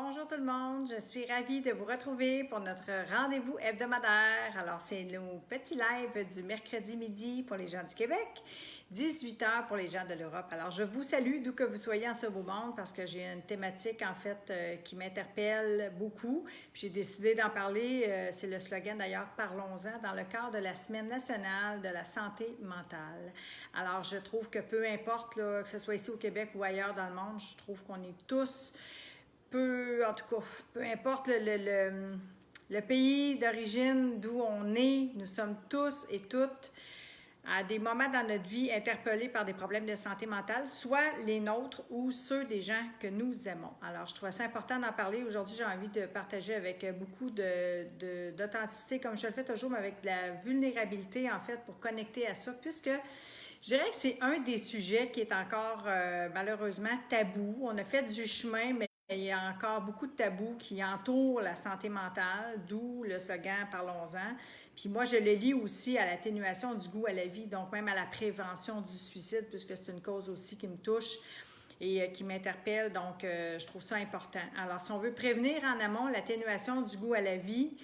Bonjour tout le monde, je suis ravie de vous retrouver pour notre rendez-vous hebdomadaire. Alors, c'est nos petits lives du mercredi midi pour les gens du Québec, 18h pour les gens de l'Europe. Alors, je vous salue d'où que vous soyez en ce beau monde parce que j'ai une thématique en fait qui m'interpelle beaucoup. J'ai décidé d'en parler, c'est le slogan d'ailleurs, parlons-en, dans le cadre de la Semaine nationale de la santé mentale. Alors, je trouve que peu importe, là, que ce soit ici au Québec ou ailleurs dans le monde, je trouve qu'on est tous en tout cas, peu importe le pays d'origine d'où on est, nous sommes tous et toutes à des moments dans notre vie interpellés par des problèmes de santé mentale, soit les nôtres ou ceux des gens que nous aimons. Alors, je trouvais ça important d'en parler. Aujourd'hui, j'ai envie de partager avec beaucoup d'authenticité, comme je le fais toujours, mais avec de la vulnérabilité, en fait, pour connecter à ça, puisque je dirais que c'est un des sujets qui est encore malheureusement tabou. On a fait du chemin, mais il y a encore beaucoup de tabous qui entourent la santé mentale, d'où le slogan Parlons-en. Puis moi, je le lis aussi à l'atténuation du goût à la vie, donc même à la prévention du suicide, puisque c'est une cause aussi qui me touche et qui m'interpelle, donc je trouve ça important. Alors, si on veut prévenir en amont l'atténuation du goût à la vie,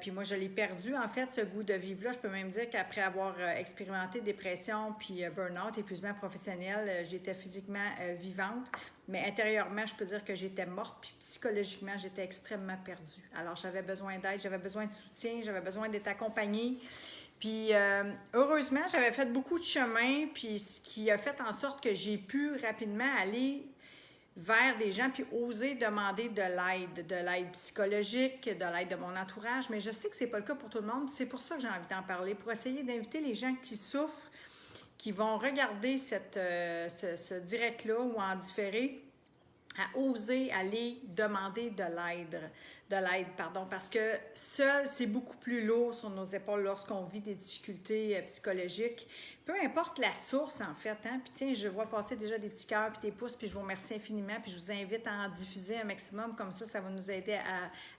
puis moi, je l'ai perdu, en fait, ce goût de vivre-là. Je peux même dire qu'après avoir expérimenté dépression puis burn-out, épuisement professionnel, j'étais physiquement vivante, mais intérieurement, je peux dire que j'étais morte, puis psychologiquement, j'étais extrêmement perdue. Alors, j'avais besoin d'aide, j'avais besoin de soutien, j'avais besoin d'être accompagnée. Puis, heureusement, j'avais fait beaucoup de chemin, puis ce qui a fait en sorte que j'ai pu rapidement aller vers des gens puis oser demander de l'aide psychologique, de l'aide de mon entourage, mais je sais que c'est pas le cas pour tout le monde. C'est pour ça que j'ai envie d'en parler, pour essayer d'inviter les gens qui souffrent, qui vont regarder ce direct-là ou en différé, à oser aller demander de l'aide, parce que seul, c'est beaucoup plus lourd sur nos épaules lorsqu'on vit des difficultés psychologiques. Peu importe la source, en fait, hein. Puis tiens, je vois passer déjà des petits cœurs puis des pouces, puis je vous remercie infiniment, puis je vous invite à en diffuser un maximum, comme ça va nous aider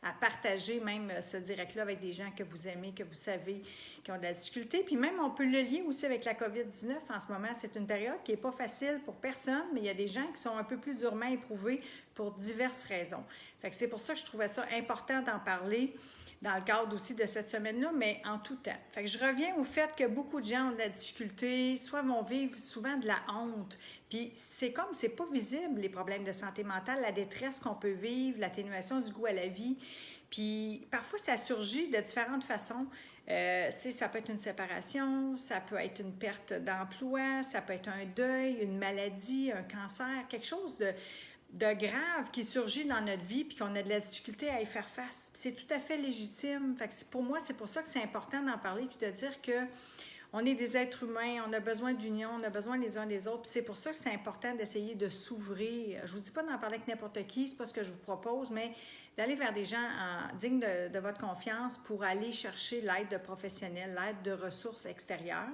à partager même ce direct-là avec des gens que vous aimez, que vous savez, qui ont de la difficulté. Puis même, on peut le lier aussi avec la COVID-19 en ce moment. C'est une période qui n'est pas facile pour personne, mais il y a des gens qui sont un peu plus durement éprouvés pour diverses raisons. Fait que c'est pour ça que je trouvais ça important d'en parler dans le cadre aussi de cette semaine-là, mais en tout temps. Fait que je reviens au fait que beaucoup de gens ont de la difficulté, soit vont vivre souvent de la honte. Puis c'est comme, c'est pas visible, les problèmes de santé mentale, la détresse qu'on peut vivre, l'atténuation du goût à la vie. Puis parfois, ça surgit de différentes façons. Ça peut être une séparation, ça peut être une perte d'emploi, ça peut être un deuil, une maladie, un cancer, quelque chose de grave qui surgit dans notre vie puis qu'on a de la difficulté à y faire face. C'est tout à fait légitime. Fait que pour moi, c'est pour ça que c'est important d'en parler puis de dire que on est des êtres humains, on a besoin d'union, on a besoin les uns des autres. Puis c'est pour ça que c'est important d'essayer de s'ouvrir. Je vous dis pas d'en parler avec n'importe qui, c'est pas ce que je vous propose, mais d'aller vers des gens dignes de votre confiance pour aller chercher l'aide de professionnels, l'aide de ressources extérieures,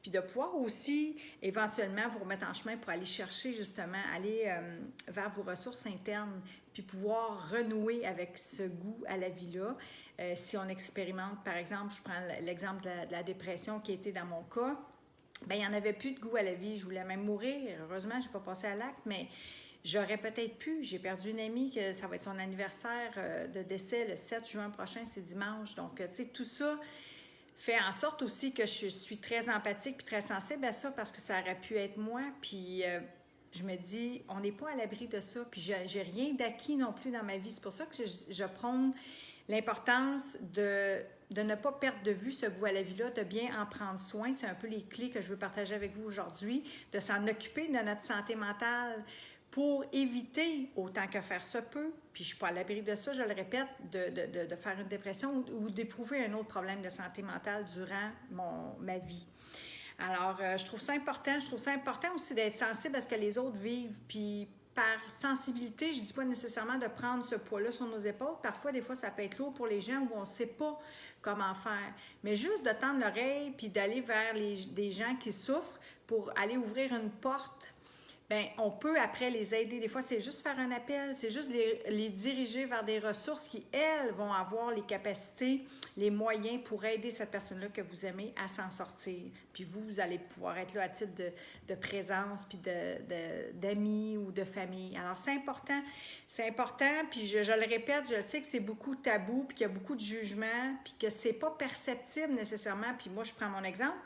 puis de pouvoir aussi éventuellement vous remettre en chemin pour aller chercher justement, aller vers vos ressources internes, puis pouvoir renouer avec ce goût à la vie-là. Si on expérimente, par exemple, je prends l'exemple de la dépression qui était dans mon cas, bien, il n'y en avait plus de goût à la vie. Je voulais même mourir. Heureusement, je n'ai pas passé à l'acte, mais j'aurais peut-être pu. J'ai perdu une amie, que ça va être son anniversaire de décès le 7 juin prochain, c'est dimanche. Donc, tu sais, tout ça fait en sorte aussi que je suis très empathique puis très sensible à ça parce que ça aurait pu être moi. Puis, je me dis, on n'est pas à l'abri de ça. Puis, j'ai rien d'acquis non plus dans ma vie. C'est pour ça que je prône l'importance de ne pas perdre de vue ce goût à la vie-là, de bien en prendre soin. C'est un peu les clés que je veux partager avec vous aujourd'hui, de s'en occuper de notre santé mentale pour éviter, autant que faire se peut, puis je ne suis pas à l'abri de ça, je le répète, de faire une dépression ou d'éprouver un autre problème de santé mentale durant ma vie. Alors, je trouve ça important. Je trouve ça important aussi d'être sensible à ce que les autres vivent, puis par sensibilité, je ne dis pas nécessairement de prendre ce poids-là sur nos épaules. Parfois, des fois, ça peut être lourd pour les gens où on ne sait pas comment faire. Mais juste de tendre l'oreille puis d'aller vers des gens qui souffrent pour aller ouvrir une porte bien, on peut après les aider. Des fois, c'est juste faire un appel, c'est juste les diriger vers des ressources qui, elles, vont avoir les capacités, les moyens pour aider cette personne-là que vous aimez à s'en sortir. Puis vous allez pouvoir être là à titre de présence, puis d'amis ou de famille. Alors, c'est important, puis je le répète, je sais que c'est beaucoup tabou, puis qu'il y a beaucoup de jugements, puis que c'est pas perceptible nécessairement. Puis moi, je prends mon exemple.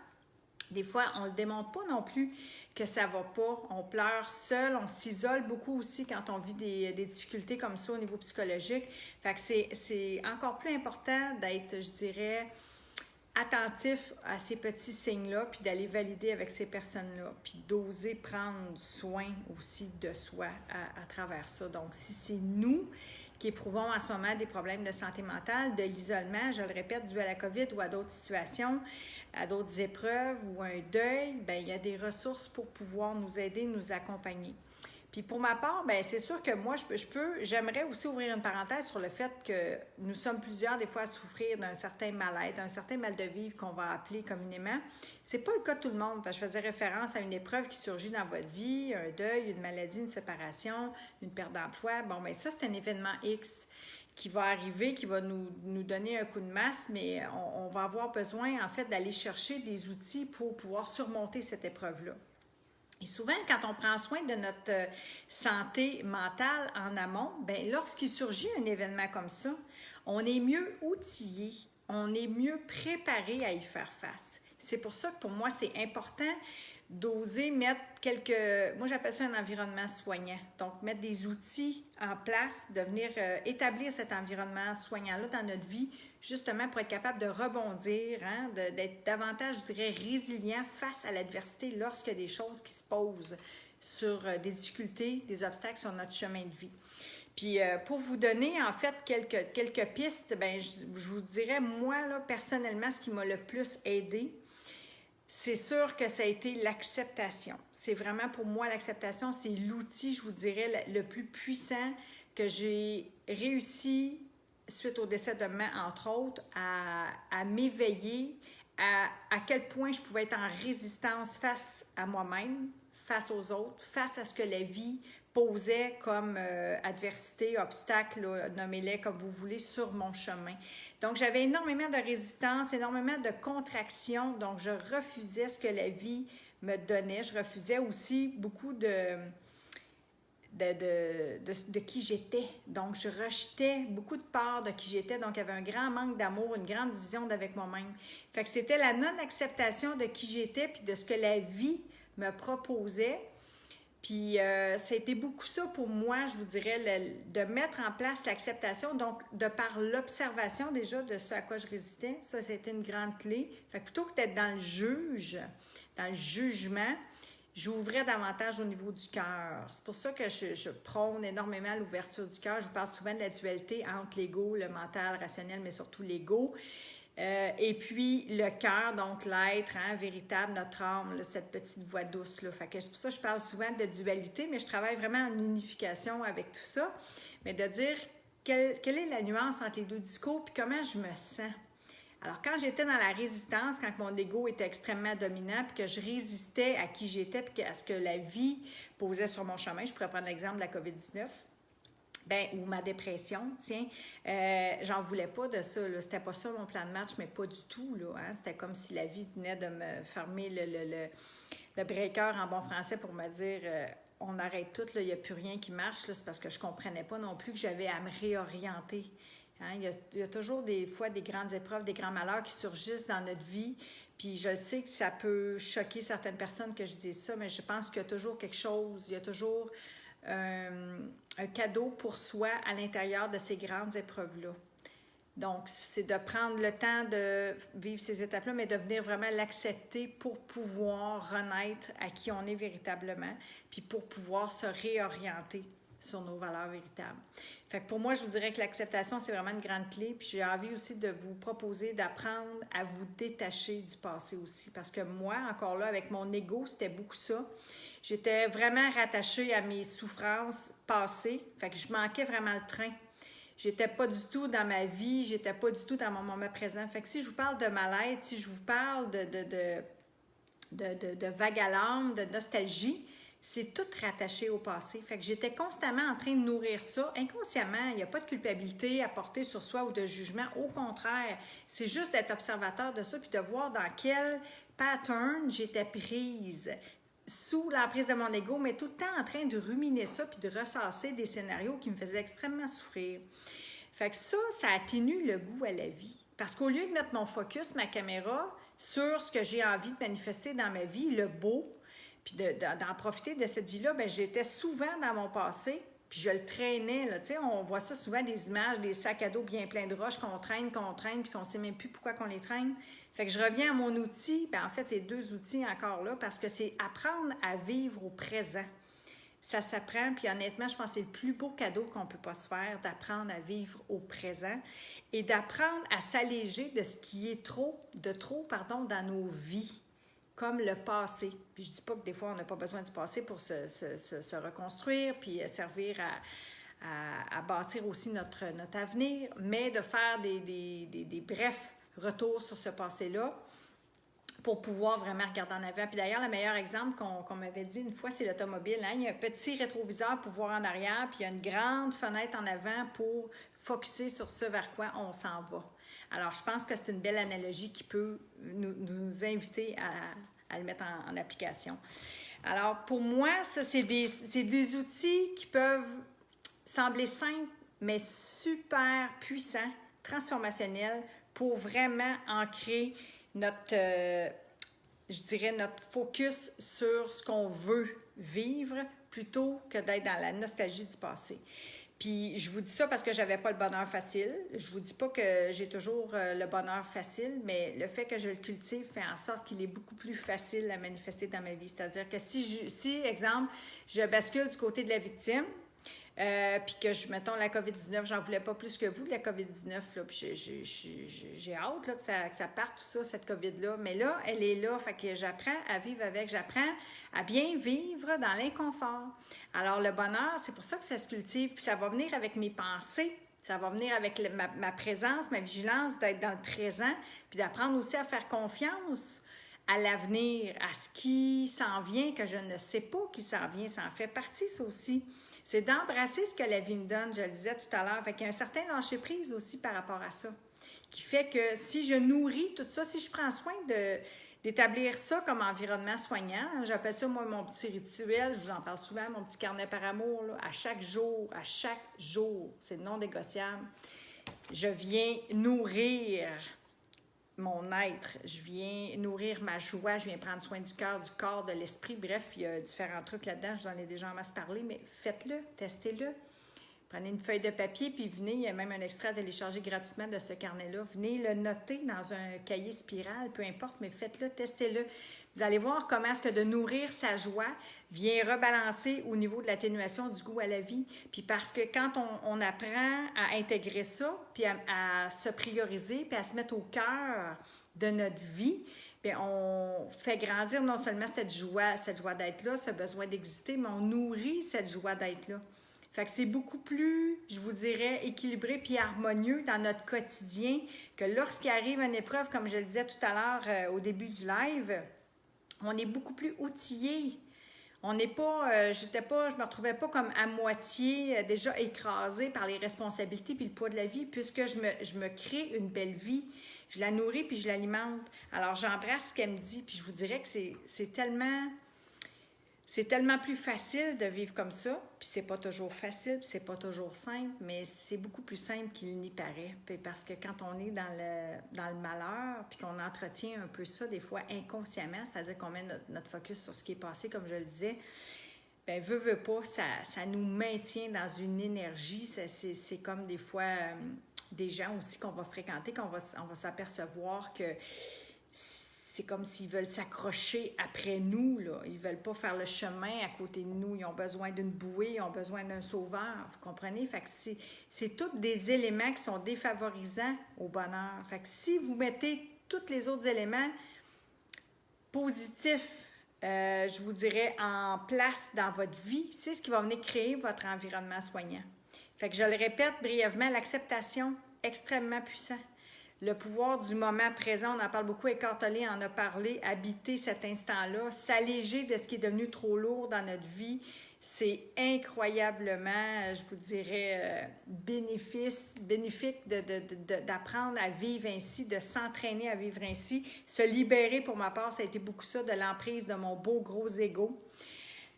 Des fois, on ne le démontre pas non plus que ça ne va pas. On pleure seul, on s'isole beaucoup aussi quand on vit des difficultés comme ça au niveau psychologique. Fait que c'est encore plus important d'être, je dirais, attentif à ces petits signes-là, puis d'aller valider avec ces personnes-là, puis d'oser prendre soin aussi de soi à travers ça. Donc, si c'est nous qui éprouvons en ce moment des problèmes de santé mentale, de l'isolement, je le répète, dû à la COVID ou à d'autres situations, à d'autres épreuves ou un deuil, bien, il y a des ressources pour pouvoir nous aider, nous accompagner. Puis pour ma part, bien, c'est sûr que moi, j'aimerais aussi ouvrir une parenthèse sur le fait que nous sommes plusieurs des fois à souffrir d'un certain mal-être, d'un certain mal de vivre qu'on va appeler communément. C'est pas le cas de tout le monde, parce que je faisais référence à une épreuve qui surgit dans votre vie, un deuil, une maladie, une séparation, une perte d'emploi. Bon, bien ça, c'est un événement X qui va arriver, qui va nous donner un coup de masse, mais on va avoir besoin, en fait, d'aller chercher des outils pour pouvoir surmonter cette épreuve-là. Et souvent, quand on prend soin de notre santé mentale en amont, bien, lorsqu'il surgit un événement comme ça, on est mieux outillé, on est mieux préparé à y faire face. C'est pour ça que pour moi, c'est important d'oser mettre moi j'appelle ça un environnement soignant. Donc, mettre des outils en place, de venir établir cet environnement soignant-là dans notre vie, justement pour être capable de rebondir, hein, d'être davantage, je dirais, résilient face à l'adversité lorsqu'il y a des choses qui se posent sur des difficultés, des obstacles sur notre chemin de vie. Puis pour vous donner en fait quelques pistes, ben je vous dirais, moi, là, personnellement, ce qui m'a le plus aidé, c'est sûr que ça a été l'acceptation. C'est vraiment pour moi l'acceptation, c'est l'outil, je vous dirais, le plus puissant que j'ai réussi, suite au décès de maman, entre autres, à m'éveiller à quel point je pouvais être en résistance face à moi-même, face aux autres, face à ce que la vie posait comme adversité, obstacle, nommez-les comme vous voulez, sur mon chemin. Donc, j'avais énormément de résistance, énormément de contraction, donc je refusais ce que la vie me donnait. Je refusais aussi beaucoup de qui j'étais. Donc, je rejetais beaucoup de parts de qui j'étais. Donc, il y avait un grand manque d'amour, une grande division d'avec moi-même. Fait que c'était la non-acceptation de qui j'étais puis de ce que la vie me proposait. Puis, ça a été beaucoup ça pour moi, je vous dirais, de mettre en place l'acceptation, donc de par l'observation déjà de ce à quoi je résistais. Ça a été une grande clé. Fait que plutôt que d'être dans le jugement, j'ouvrais davantage au niveau du cœur. C'est pour ça que je prône énormément l'ouverture du cœur. Je vous parle souvent de la dualité entre l'ego, le mental, le rationnel, mais surtout l'ego. Et puis le cœur, donc l'être, hein, véritable, notre âme, là, cette petite voix douce. Là. Fait que c'est pour ça que je parle souvent de dualité, mais je travaille vraiment en unification avec tout ça. Mais de dire quelle est la nuance entre les deux discours, puis comment je me sens. Alors, quand j'étais dans la résistance, quand mon ego était extrêmement dominant, puis que je résistais à qui j'étais, puis à ce que la vie posait sur mon chemin, je pourrais prendre l'exemple de la COVID-19, ben, ou ma dépression, tiens, j'en voulais pas de ça, là. C'était pas ça mon plan de match, mais pas du tout, là, hein? C'était comme si la vie venait de me fermer le breaker en bon français pour me dire on arrête tout, il n'y a plus rien qui marche, là. C'est parce que je comprenais pas non plus que j'avais à me réorienter. Hein? Il y a toujours des fois des grandes épreuves, des grands malheurs qui surgissent dans notre vie. Puis je sais que ça peut choquer certaines personnes que je dise ça, mais je pense qu'il y a toujours quelque chose, il y a toujours un cadeau pour soi à l'intérieur de ces grandes épreuves-là. Donc, c'est de prendre le temps de vivre ces étapes-là, mais de venir vraiment l'accepter pour pouvoir renaître à qui on est véritablement, puis pour pouvoir se réorienter sur nos valeurs véritables. Fait que pour moi, je vous dirais que l'acceptation, c'est vraiment une grande clé. Puis j'ai envie aussi de vous proposer d'apprendre à vous détacher du passé aussi. Parce que moi, encore là, avec mon ego, c'était beaucoup ça. J'étais vraiment rattachée à mes souffrances passées. Fait que je manquais vraiment le train. J'étais pas du tout dans ma vie, j'étais pas du tout dans mon moment présent. Fait que si je vous parle de mal-être, si je vous parle de vague à l'âme, de nostalgie, c'est tout rattaché au passé. Fait que j'étais constamment en train de nourrir ça. Inconsciemment, il n'y a pas de culpabilité à porter sur soi ou de jugement. Au contraire, c'est juste d'être observateur de ça puis de voir dans quel pattern j'étais prise sous l'emprise de mon ego, mais tout le temps en train de ruminer ça puis de ressasser des scénarios qui me faisaient extrêmement souffrir. Fait que ça atténue le goût à la vie. Parce qu'au lieu de mettre mon focus, ma caméra, sur ce que j'ai envie de manifester dans ma vie, le beau, puis d'en profiter de cette vie-là, bien, j'étais souvent dans mon passé, puis je le traînais, là, tu sais, on voit ça souvent, des images, des sacs à dos bien pleins de roches qu'on traîne, puis qu'on ne sait même plus pourquoi qu'on les traîne. Fait que je reviens à mon outil, bien, en fait, c'est 2 outils encore là, parce que c'est apprendre à vivre au présent. Ça s'apprend, puis honnêtement, je pense que c'est le plus beau cadeau qu'on ne peut pas se faire, d'apprendre à vivre au présent et d'apprendre à s'alléger de ce qui est trop dans nos vies, comme le passé. Puis je ne dis pas que des fois, on n'a pas besoin du passé pour se reconstruire, puis servir à bâtir aussi notre avenir, mais de faire des brefs retours sur ce passé-là pour pouvoir vraiment regarder en avant. Puis d'ailleurs, le meilleur exemple qu'on m'avait dit une fois, c'est l'automobile. Hein? Il y a un petit rétroviseur pour voir en arrière, puis il y a une grande fenêtre en avant pour focusser sur ce vers quoi on s'en va. Alors, je pense que c'est une belle analogie qui peut nous inviter à le mettre en application. Alors, pour moi, ça, c'est des outils qui peuvent sembler simples, mais super puissants, transformationnels, pour vraiment ancrer notre focus sur ce qu'on veut vivre plutôt que d'être dans la nostalgie du passé. Puis je vous dis ça parce que j'avais pas le bonheur facile. Je vous dis pas que j'ai toujours le bonheur facile, mais le fait que je le cultive fait en sorte qu'il est beaucoup plus facile à manifester dans ma vie. C'est-à-dire que si exemple, je bascule du côté de la victime, puis que, mettons, la COVID-19, j'en voulais pas plus que vous, la COVID-19, là, puis j'ai hâte là, que ça parte, tout ça, cette COVID-là. Mais là, elle est là, fait que j'apprends à vivre avec, j'apprends à bien vivre dans l'inconfort. Alors, le bonheur, c'est pour ça que ça se cultive, puis ça va venir avec mes pensées, ça va venir avec ma présence, ma vigilance d'être dans le présent, puis d'apprendre aussi à faire confiance à l'avenir, à ce qui s'en vient, que je ne sais pas qui s'en vient, ça en fait partie, ça aussi. C'est d'embrasser ce que la vie me donne, je le disais tout à l'heure. Fait qu'il y a un certain lâcher-prise aussi par rapport à ça, qui fait que si je nourris tout ça, si je prends soin d'établir ça comme environnement soignant, j'appelle ça, moi, mon petit rituel, je vous en parle souvent, mon petit carnet par amour, là, à chaque jour, c'est non négociable, je viens nourrir mon être, je viens nourrir ma joie, je viens prendre soin du cœur, du corps, de l'esprit. Bref, il y a différents trucs là-dedans, je vous en ai déjà en masse parlé, mais faites-le, testez-le. Prenez une feuille de papier, puis venez, il y a même un extrait à télécharger gratuitement de ce carnet-là. Venez le noter dans un cahier spirale, peu importe, mais faites-le, testez-le. Vous allez voir comment est-ce que de nourrir sa joie vient rebalancer au niveau de l'atténuation du goût à la vie. Puis parce que quand on apprend à intégrer ça, puis à se prioriser, puis à se mettre au cœur de notre vie, bien, on fait grandir non seulement cette joie d'être là, ce besoin d'exister, mais on nourrit cette joie d'être là. Fait que c'est beaucoup plus, je vous dirais, équilibré puis harmonieux dans notre quotidien que lorsqu'il arrive une épreuve, comme je le disais tout à l'heure au début du live, on est beaucoup plus outillé. On n'est pas, je me retrouvais pas comme à moitié déjà écrasée par les responsabilités puis le poids de la vie, puisque je me crée une belle vie. Je la nourris puis je l'alimente. Alors j'embrasse ce qu'elle me dit, puis je vous dirais que c'est tellement plus facile de vivre comme ça, puis c'est pas toujours facile, puis c'est pas toujours simple, mais c'est beaucoup plus simple qu'il n'y paraît. Puis parce que quand on est dans le malheur, puis qu'on entretient un peu ça, des fois inconsciemment, c'est-à-dire qu'on met notre focus sur ce qui est passé, comme je le disais, bien, veut pas, ça nous maintient dans une énergie. C'est comme des fois des gens aussi qu'on va fréquenter, on va s'apercevoir que c'est comme s'ils veulent s'accrocher après nous, là. Ils ne veulent pas faire le chemin à côté de nous. Ils ont besoin d'une bouée, ils ont besoin d'un sauveur. Vous comprenez? Fait que c'est tous des éléments qui sont défavorisants au bonheur. Fait que si vous mettez tous les autres éléments positifs, je vous dirais, en place dans votre vie, c'est ce qui va venir créer votre environnement soignant. Fait que je le répète brièvement, l'acceptation, extrêmement puissant. le pouvoir du moment présent, on en parle beaucoup, Eckhart Tolle en a parlé, habiter cet instant-là, s'alléger de ce qui est devenu trop lourd dans notre vie, c'est incroyablement, je vous dirais, bénéfique d'apprendre à vivre ainsi, de s'entraîner à vivre ainsi. Se libérer, pour ma part, ça a été beaucoup ça, de l'emprise de mon beau gros ego.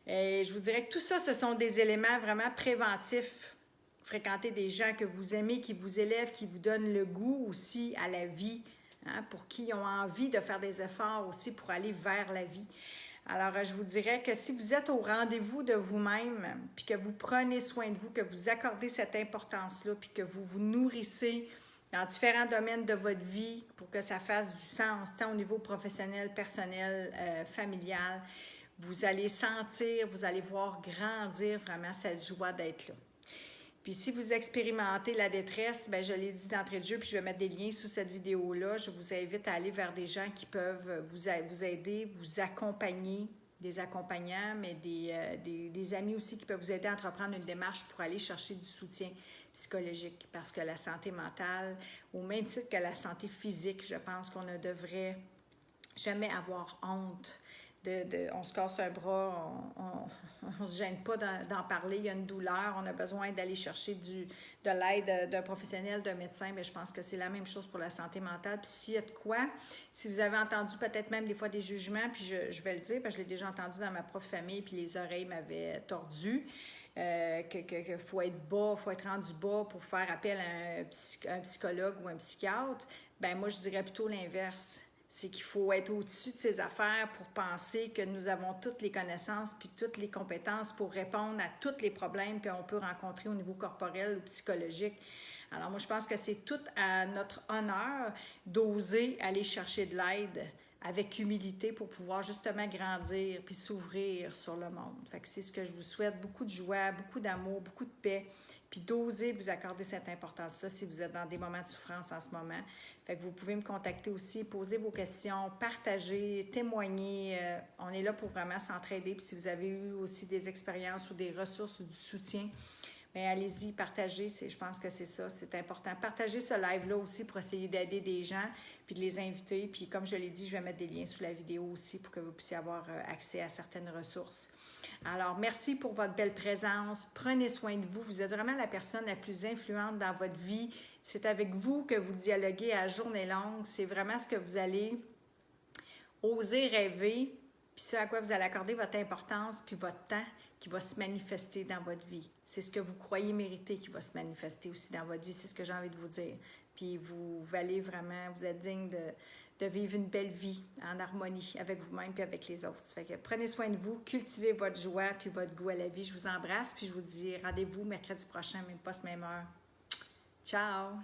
Et je vous dirais que tout ça, ce sont des éléments vraiment préventifs. Fréquenter des gens que vous aimez, qui vous élèvent, qui vous donnent le goût aussi à la vie, hein, pour qui ont envie de faire des efforts aussi pour aller vers la vie. Alors, je vous dirais que si vous êtes au rendez-vous de vous-même, puis que vous prenez soin de vous, que vous accordez cette importance-là, puis que vous vous nourrissez dans différents domaines de votre vie pour que ça fasse du sens, tant au niveau professionnel, personnel, familial, vous allez sentir, vous allez voir grandir vraiment cette joie d'être là. Puis si vous expérimentez la détresse, bien, je l'ai dit d'entrée de jeu, puis je vais mettre des liens sous cette vidéo-là. Je vous invite à aller vers des gens qui peuvent vous aider, vous accompagner, des accompagnants, mais des amis aussi qui peuvent vous aider à entreprendre une démarche pour aller chercher du soutien psychologique. Parce que la santé mentale, au même titre que la santé physique, je pense qu'on ne devrait jamais avoir honte. On se casse un bras, on se gêne pas d'en parler, il y a une douleur, on a besoin d'aller chercher de l'aide d'un professionnel, d'un médecin, mais je pense que c'est la même chose pour la santé mentale. Puis s'il y a de quoi, si vous avez entendu peut-être même des fois des jugements, puis je vais le dire, parce que je l'ai déjà entendu dans ma propre famille, puis les oreilles m'avaient tordu, que faut être bas, faut être rendu bas pour faire appel à un psychologue ou un psychiatre, ben moi je dirais plutôt l'inverse. C'est qu'il faut être au-dessus de ces affaires pour penser que nous avons toutes les connaissances puis toutes les compétences pour répondre à tous les problèmes qu'on peut rencontrer au niveau corporel ou psychologique. Alors moi, je pense que c'est tout à notre honneur d'oser aller chercher de l'aide avec humilité pour pouvoir justement grandir puis s'ouvrir sur le monde. Fait que c'est ce que je vous souhaite, beaucoup de joie, beaucoup d'amour, beaucoup de paix, puis d'oser vous accorder cette importance-là si vous êtes dans des moments de souffrance en ce moment. Fait que vous pouvez me contacter aussi, poser vos questions, partager, témoigner. On est là pour vraiment s'entraider. Puis si vous avez eu aussi des expériences ou des ressources ou du soutien, bien, allez-y, partagez. Je pense que c'est ça, c'est important. Partagez ce live-là aussi pour essayer d'aider des gens puis de les inviter. Puis comme je l'ai dit, je vais mettre des liens sous la vidéo aussi pour que vous puissiez avoir accès à certaines ressources. Alors, merci pour votre belle présence. Prenez soin de vous. Vous êtes vraiment la personne la plus influente dans votre vie. C'est avec vous que vous dialoguez à journée longue. C'est vraiment ce que vous allez oser rêver, puis ce à quoi vous allez accorder votre importance, puis votre temps qui va se manifester dans votre vie. C'est ce que vous croyez mériter qui va se manifester aussi dans votre vie. C'est ce que j'ai envie de vous dire. Puis vous valez vraiment, vous êtes digne de vivre une belle vie en harmonie avec vous-même et avec les autres. Fait que prenez soin de vous, cultivez votre joie puis votre goût à la vie. Je vous embrasse, puis je vous dis rendez-vous mercredi prochain, même poste, même heure. Ciao!